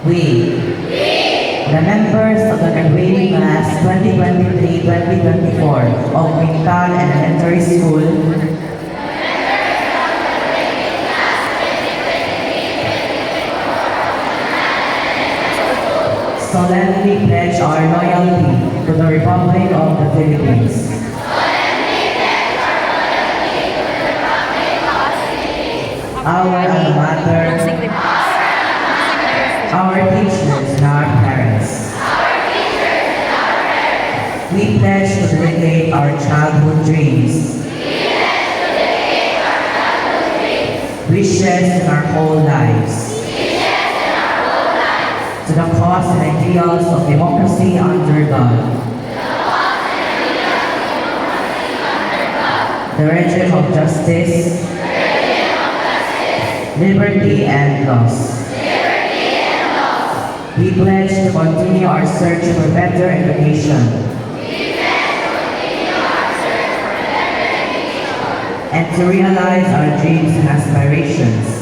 We, the members of the graduating class 2023-2024 of Quintal Elementary School, solemnly pledge our loyalty to the Republic of the Philippines. Our alma mater, our teachers and our parents. We pledge to dedicate our childhood dreams, wishes and our whole lives to the cause and ideals of democracy under God, the regime of justice, liberty and laws. We pledge to continue our search for better education and to realize our dreams and aspirations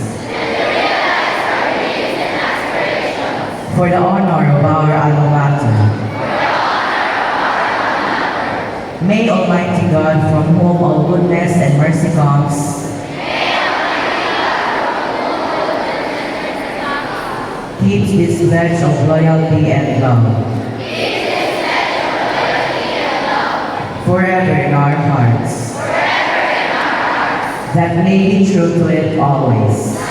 for the honor of our alma mater. May Almighty God, from whom all goodness and mercy comes, keep this pledge of loyalty and love forever in our hearts, that may be true to it always.